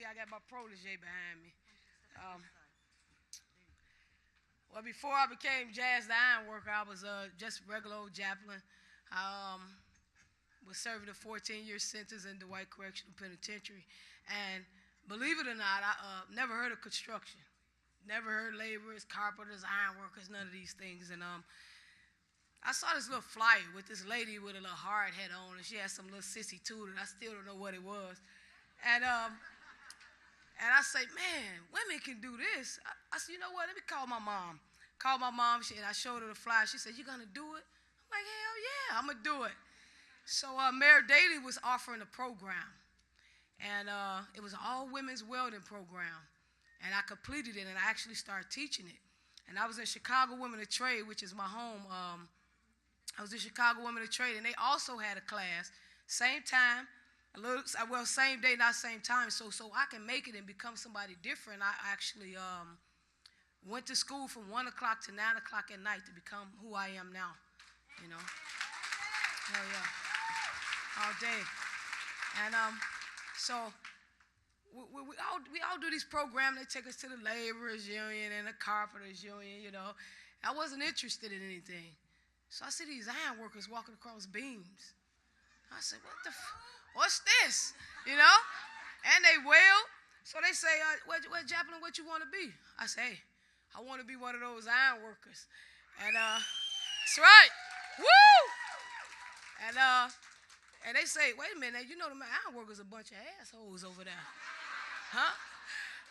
I got my protege behind me. Well, before I became Jazz the Iron Worker, I was just regular old Japlan. I was serving a 14-year sentence in Dwight Correctional Penitentiary. And believe it or not, I never heard of construction. Never heard laborers, carpenters, iron workers, none of these things. And I saw this little flyer with this lady with a little hard hat on, and she had some little sissy tooth, and I still don't know what it was. And I say, man, women can do this. I said, you know what? Let me call my mom. Called my mom, and I showed her the flyer. She said, you gonna do it? I'm like, hell yeah, I'm gonna do it. So Mayor Daley was offering a program, and it was an all-women's welding program. And I completed it, and I actually started teaching it. And I was in Chicago Women of Trade, which is my home. I was in Chicago Women of Trade, and they also had a class, same time, same day, not same time. So I can make it and become somebody different. I actually went to school from 1 o'clock to 9 o'clock at night to become who I am now, you know. Hell yeah, all day. And so we all do these programs. They take us to the laborers union and the carpenters union, you know. I wasn't interested in anything. So I see these iron workers walking across beams. I said, what's this? You know? And they weld. So they say, Japlan, what you want to be? I say, hey, I want to be one of those iron workers. And that's right. Woo! And they say, wait a minute, you know the iron workers a bunch of assholes over there. Huh?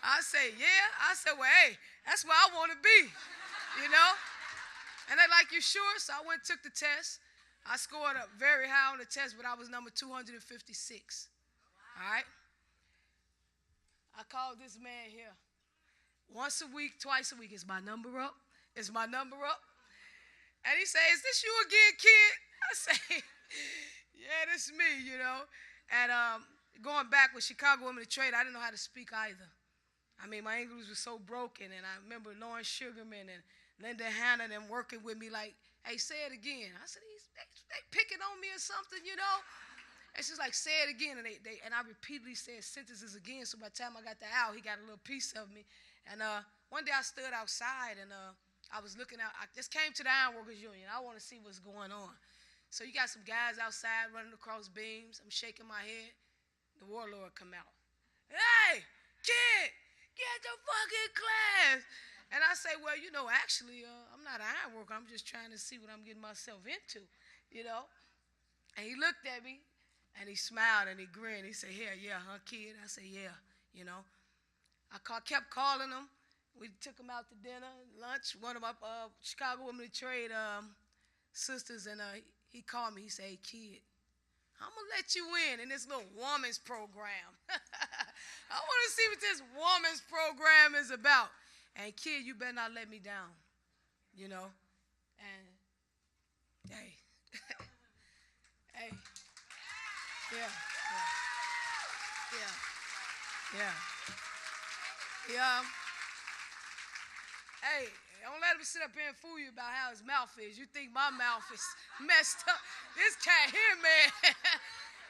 I say, yeah. I said, well, hey, that's where I want to be, you know? And they like, you sure? So I went and took the test. I scored up very high on the test, but I was number 256. All right? I called this man here. Once a week, twice a week. Is my number up? Is my number up? And he said, is this you again, kid? I say, yeah, this is me, you know. And going back with Chicago Women of Trade, I didn't know how to speak either. I mean, my English was so broken, and I remember Lauren Sugarman and Linda Hanna them working with me like, hey, say it again. I said, they picking on me or something, you know? And she's like, say it again. And I repeatedly said sentences again, so by the time I got the out, he got a little piece of me. And one day I stood outside, and I was looking out. I just came to the Iron Workers Union. I want to see what's going on. So you got some guys outside running across beams. I'm shaking my head. The warlord come out. Hey, kid, get the fucking class. And I say, well, you know, actually, I'm not an iron worker. I'm just trying to see what I'm getting myself into, you know. And he looked at me, and he smiled, and he grinned. He said, yeah, huh, kid? I said, yeah, you know. I kept calling him. We took him out to dinner, lunch. One of my Chicago Women of Trade sisters, and he called me. He said, hey, kid, I'm going to let you in this little woman's program. I want to see what this woman's program is about. And, kid, you better not let me down, you know. And, hey, hey, yeah. Hey, don't let him sit up here and fool you about how his mouth is. You think my mouth is messed up. This cat here, man.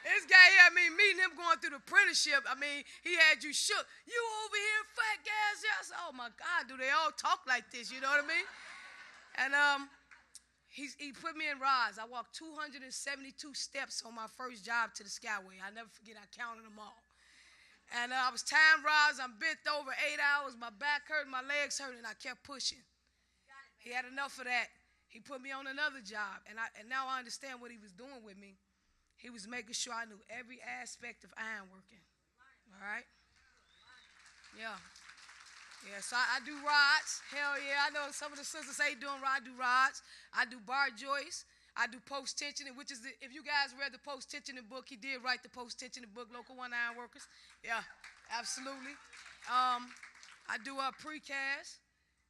This guy here, I mean, meeting him going through the apprenticeship, I mean, he had you shook. You over here, fat gas. I said, oh, my God, do they all talk like this? You know what I mean? And he put me in rods. I walked 272 steps on my first job to the Skyway. I never forget, I counted them all. And I was tying rods. I'm bent over 8 hours. My back hurt, my legs hurt, and I kept pushing. He had enough of that. He put me on another job, and now I understand what he was doing with me. He was making sure I knew every aspect of ironworking. All right? Yeah. Yeah, so I do rods. Hell yeah. I know some of the sisters say doing rods. I do rods. I do bar joists. I do post-tensioning, which is, if you guys read the post-tensioning book, he did write the post-tensioning book, Local 1 Ironworkers. Yeah, absolutely. I do precast.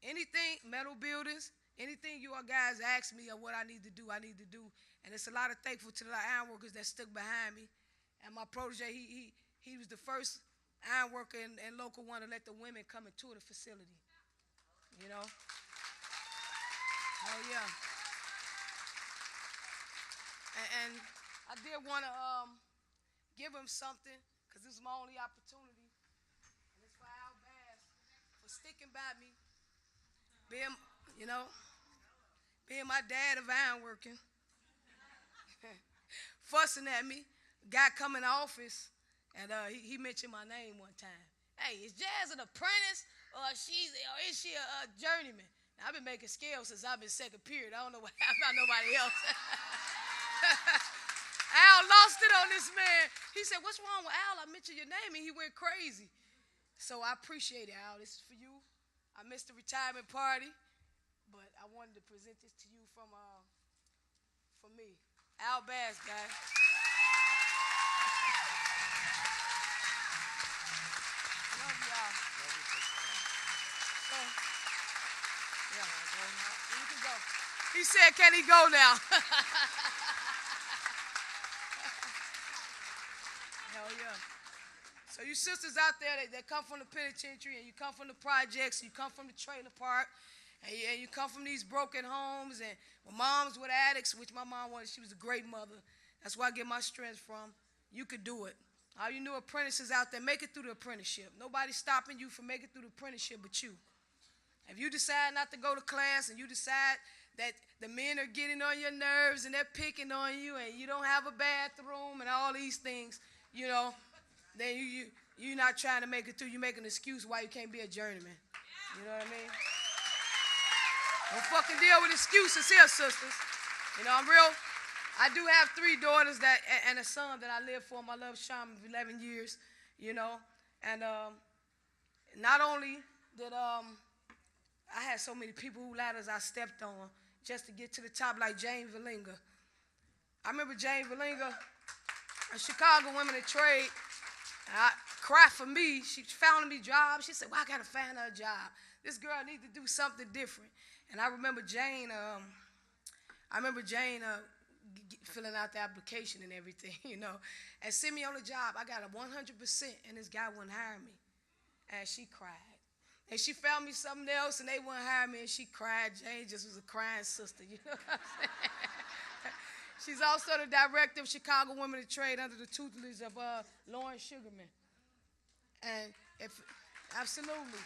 Anything, metal buildings, anything you all guys ask me of what I need to do, I need to do. And it's a lot of thankful to the ironworkers that stuck behind me. And my protege, he was the first ironworker in Local 1 to let the women come and tour the facility. You know? Oh, yeah. And I did want to give him something, because this is my only opportunity. sticking by me, being, you know, being my dad of iron working, fussing at me. Guy come in the office, and he mentioned my name one time. Hey, is Jazz an apprentice, or is she a journeyman? Now, I've been making scales since I've been second period. I don't know about nobody else. Al lost it on this man. He said, "What's wrong with Al? I mentioned your name," and he went crazy. So I appreciate it, Al. This is for you. I missed the retirement party, but I wanted to present this to you from me. Al Bass, guys. Love y'all. So, yeah, you can go. He said, "Can he go now?" Hell yeah. So you sisters out there that come from the penitentiary, and you come from the projects, you come from the trailer park, and you come from these broken homes, and moms with addicts, which my mom was. She was a great mother. That's where I get my strength from. You could do it. All you new apprentices out there, make it through the apprenticeship. Nobody's stopping you from making through the apprenticeship but you. If you decide not to go to class, and you decide that the men are getting on your nerves and they're picking on you, and you don't have a bathroom and all these things, you know, then you're not trying to make it through. You make an excuse why you can't be a journeyman. You know what I mean? Don't fucking deal with excuses here, sisters. You know, I do have 3 daughters and a son that I live for. My love Sham of 11 years, you know. And not only did I had so many people whose ladders I stepped on just to get to the top, like Jane Valinga. I remember Jane Valinga, a Chicago woman of trade. Cried for me. She found me jobs. She said, "Well, I got to find her a job. This girl needs to do something different." And I remember Jane. Filling out the application and everything, you know, and sent me on the job. I got a 100%, and this guy wouldn't hire me. And she cried. And she found me something else, and they wouldn't hire me, and she cried. Jane just was a crying sister, you know what I'm saying? She's also the director of Chicago Women of Trade under the tutelage of Lauren Sugarman. And absolutely.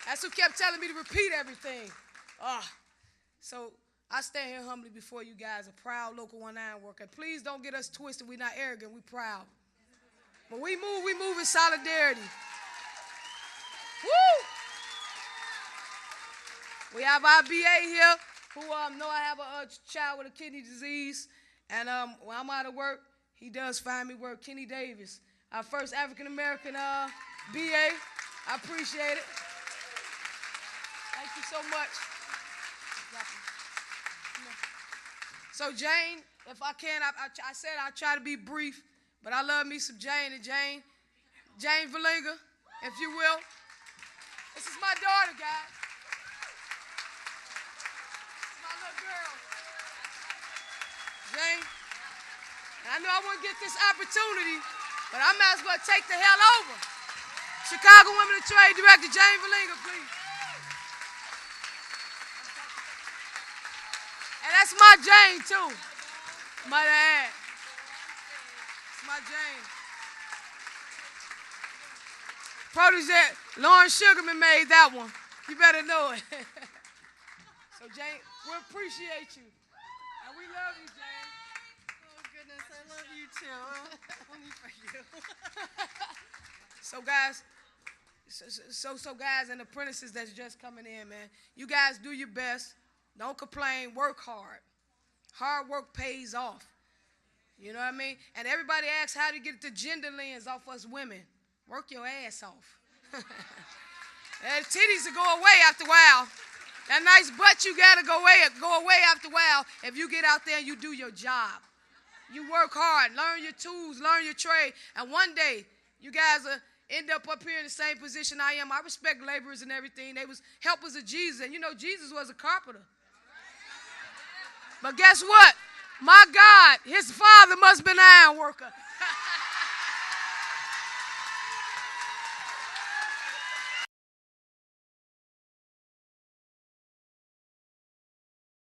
That's who kept telling me to repeat everything. So I stand here humbly before you guys, a proud local 1-9 worker. Please don't get us twisted. We're not arrogant. We're proud. When we move in solidarity. Woo! We have our BA here who know I have a child with a kidney disease. And when I'm out of work, he does find me work. Kenny Davis, our first African-American BA. I appreciate it. Thank you so much. So Jane, if I can, I said I'll try to be brief, but I love me some Jane. And Jane Valinga, if you will. This is my daughter, guys. This is my little girl. Jane, I know I won't get this opportunity, but I might as well take the hell over. Chicago Women of Trade Director Jane Valinga, please. And that's my Jane, too. Might I add. It's my Jane. Protege, Lauren Sugarman made that one. You better know it. So, Jane, we appreciate you. And we love you, Jane. Oh, goodness, I love you, too. Only for you. So, guys, guys and apprentices that's just coming in, man, you guys do your best. Don't complain. Work hard. Hard work pays off. You know what I mean? And everybody asks how to get the gender lens off us women. Work your ass off. And titties will go away after a while. That nice butt you got to go away after a while if you get out there and you do your job. You work hard. Learn your tools. Learn your trade. And one day, you guys will end up here in the same position I am. I respect laborers and everything. They was helpers of Jesus. And you know, Jesus was a carpenter. But guess what? My God, his father must have been an iron worker.